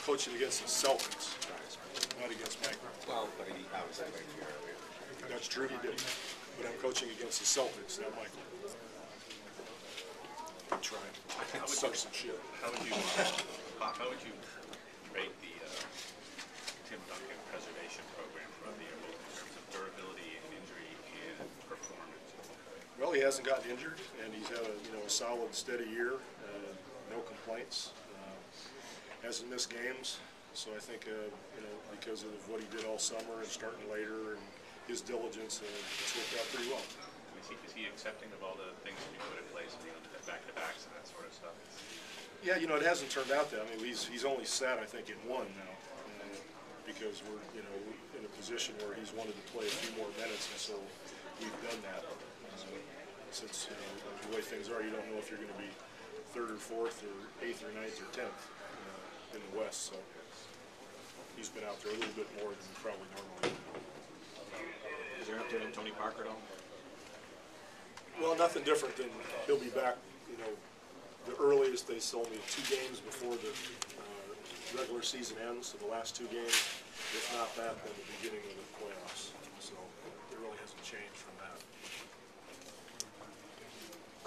coaching against the Celtics, not against Michael. Well, but he obviously played here earlier. That's true, he did. But I'm coaching against the Celtics, not Michael. I'm trying. Suck some shit. How would you rate the Tim Duncan preservation program for the year, both in terms of durability and injury and performance? Well, he hasn't gotten injured, and he's had a solid, steady year. No complaints. Hasn't missed games, so I think because of what he did all summer and starting later and his diligence, it's worked out pretty well. Is he accepting of all the things that you put in place, back-to-backs and that sort of stuff? Yeah, it hasn't turned out that. I mean, he's only sat, I think, in one now, because we're in a position where he's wanted to play a few more minutes, and so we've done that. Since the way things are, you don't know if you're going to be third or fourth or eighth or ninth or 10th in the West. So he's been out there a little bit more than probably normally. Is there an update on Tony Parker at all? Well, nothing different than he'll be back. The earliest they told me 2 games before the regular season ends, so the last 2 games. If not that, then the beginning of the playoffs. So it really hasn't changed from that.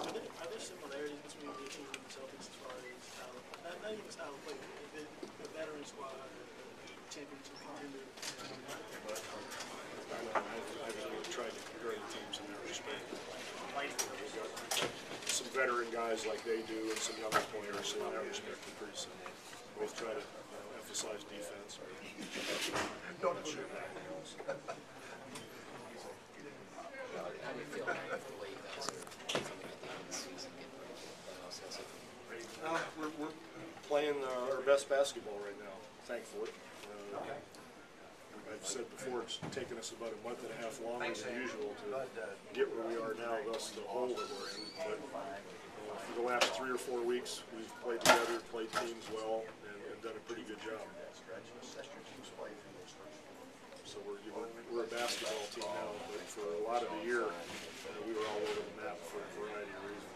Are there similarities between the team and the Celtics as far as style, not even style of play, the veteran squad, the championship contender? I've really tried to compare the teams in that respect. We've got some veteran guys like they do, and some younger players, so in that respect, they're pretty similar. Both try to emphasize defense. Not sure. How do you feel about the way you guys are something at the end of the season, getting ready for the playoffs? We're playing our best basketball right now, thankfully. I've said before, it's taken us about a month and a half longer than usual to get where we are now, thus the hole that we're in. But for the last 3 or 4 weeks, we've played together, played teams well, and done a pretty good job. So we're a basketball team now, but for a lot of the year, we were all over the map for a variety of reasons.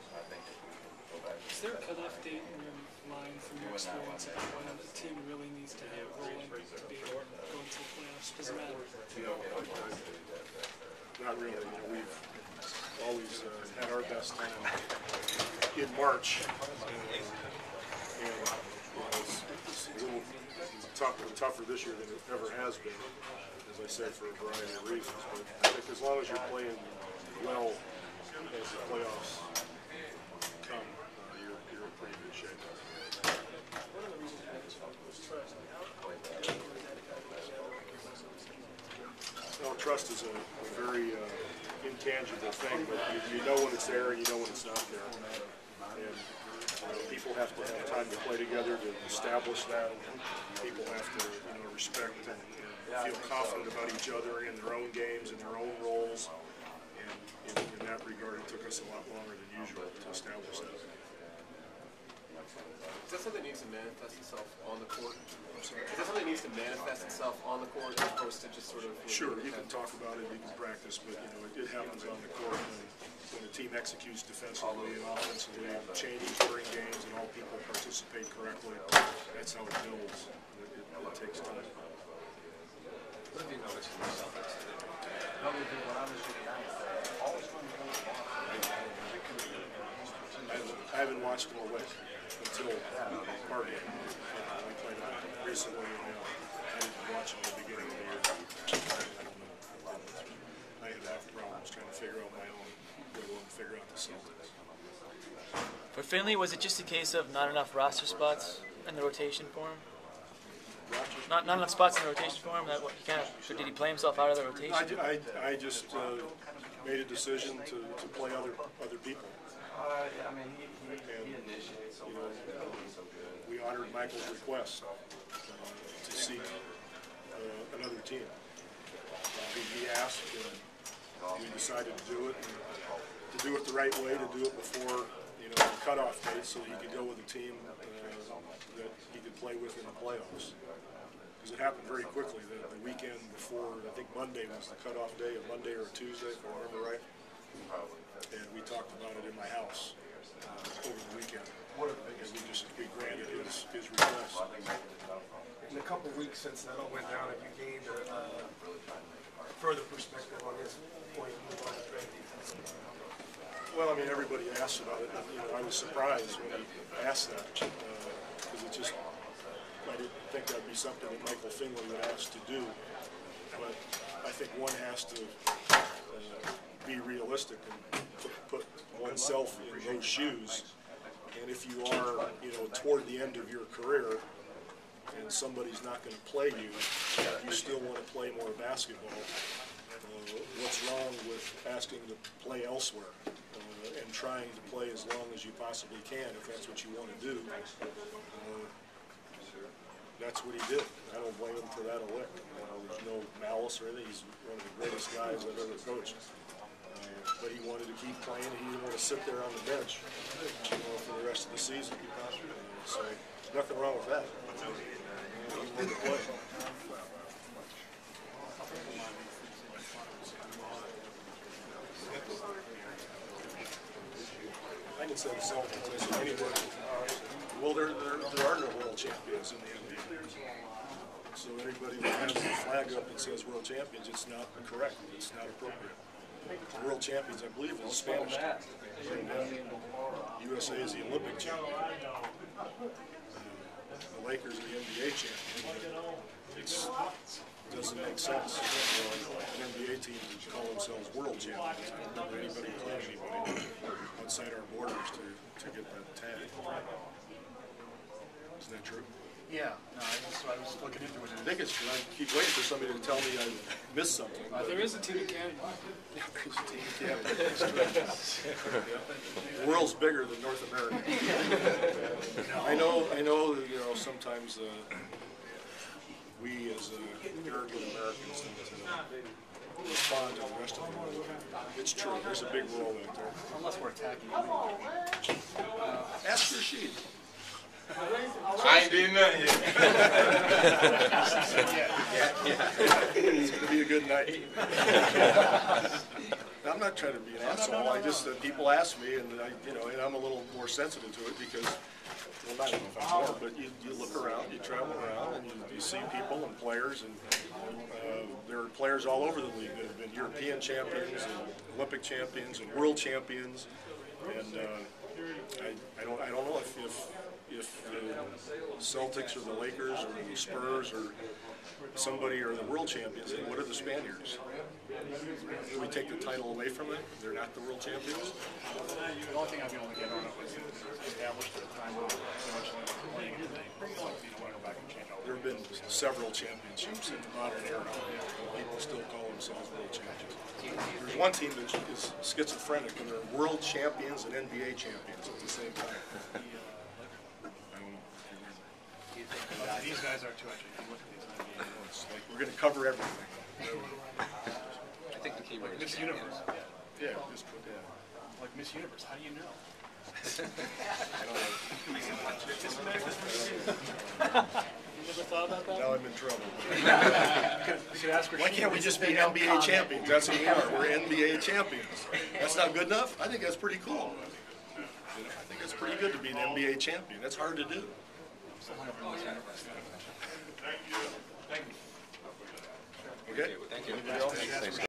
Is there a cutoff date in your mind from your experience of when the team really needs to have rolling to be able to go into the playoffs? Does it matter? Not really. We've always had our best time in March, and it's a little tougher this year than it ever has been, as I said, for a variety of reasons. But I think as long as you're playing well as the playoffs come, you're in pretty good shape. One of the reasons you made this focus was trust. Well, trust is a very intangible thing, but you know when it's there and you know when it's not there. And people have to have time to play together to establish that. People have to respect and feel confident about each other in their own games and their own roles. And in that regard, it took us a lot longer than usual to establish that. Is that something that needs to manifest itself on the court? Is that something that needs to manifest itself on the court as opposed to just sort of... Sure, you can talk about it, you can practice, but it happens on the court when the team executes defensively and offensively, changes during games, and all people participate correctly. That's how it builds. It takes time. What have you noticed in the Celtics? I haven't watched them away until our game. We played recently, and I didn't watch them at the beginning of the year. I don't know. I had enough problems trying to figure out my own, let alone figure out the Celtics. For Finley, was it just a case of not enough roster spots in the rotation for him? Not enough spots in the rotation for him? Or did he play himself out of the rotation? I just made a decision to play other people. We honored Michael's request to seek another team. He asked, and we decided to do it. And to do it the right way, to do it before the cutoff date, so he could go with a team that he could play with in the playoffs. Because it happened very quickly. The weekend before, I think Monday was the cutoff day, a Monday or a Tuesday, if I remember right. And we talked about it in my house over the weekend. And we granted his request. in a couple of weeks since that all went down, have you gained further perspective on his point of view on the trade? Well, I mean, everybody asked about it. You know, I was surprised when he asked that because it just, I didn't think that'd be something that Michael Finley would ask to do. But I think one has to be realistic and put oneself in those shoes. And if you are, you know, toward the end of your career and somebody's not going to play you, you still want to play more basketball. What's wrong with asking to play elsewhere and trying to play as long as you possibly can if that's what you want to do? That's what he did. I don't blame him for that a lick. There's no malice or anything. He's one of the greatest guys I've ever coached. But he wanted to keep playing. He didn't want to sit there on the bench, you know, for the rest of the season. So nothing wrong with that. He wanted to play. I can say the Celtics. I say anywhere. Well, there are no world champions in the NBA. So anybody that has the flag up that says world champions, it's not correct. It's not appropriate. The world champions, I believe, is the Spanish team. USA is the Olympic champion. The Lakers are the NBA champion. It doesn't make sense for an NBA team to call themselves world champions. Or anybody playing anybody outside our borders to get that tag. Isn't that true? Yeah, no, I was looking into it. I think it's true. I keep waiting for somebody to tell me I missed something. There is a team in Canada. Yeah, there's a team in Canada. It's true. The world's bigger than North America. I know. You know, sometimes we as arrogant Americans respond to the rest of the world. It's true. There's a big world out there. Unless we're attacking. Ask Rashid. I ain't did nothing yet. It's going to be a good night. I'm not trying to be an asshole. I just people ask me, and and I'm a little more sensitive to it because, well, not even if I'm more, but you look around, you travel around, and you see people and players, and there are players all over the league that have been European champions, and Olympic champions, and world champions, and I don't know if the Celtics or the Lakers or the Spurs or somebody are the world champions, and what are the Spaniards? Do we take the title away from them? They're not the world champions? The only thing I've been able to get on it was established at the time of so much playing today. So if you want to go back and change all There have been several championships in the modern era. People still call themselves world champions. There's one team that is schizophrenic, and they're world champions and NBA champions at the same time. these guys are too, actually. If you look at these NBA, It's like we're going to cover everything. I think the key word is Miss champions. Universe. Yeah, just put that. Like Miss Universe, how do you know? You never thought about that? Now I'm in trouble. You could ask her. Why can't we just be NBA champions? That's what we are. We're NBA champions. That's not good enough? I think that's pretty cool. I think it's pretty good to be an NBA champion. That's hard to do. Okay? Thank you. Anybody else?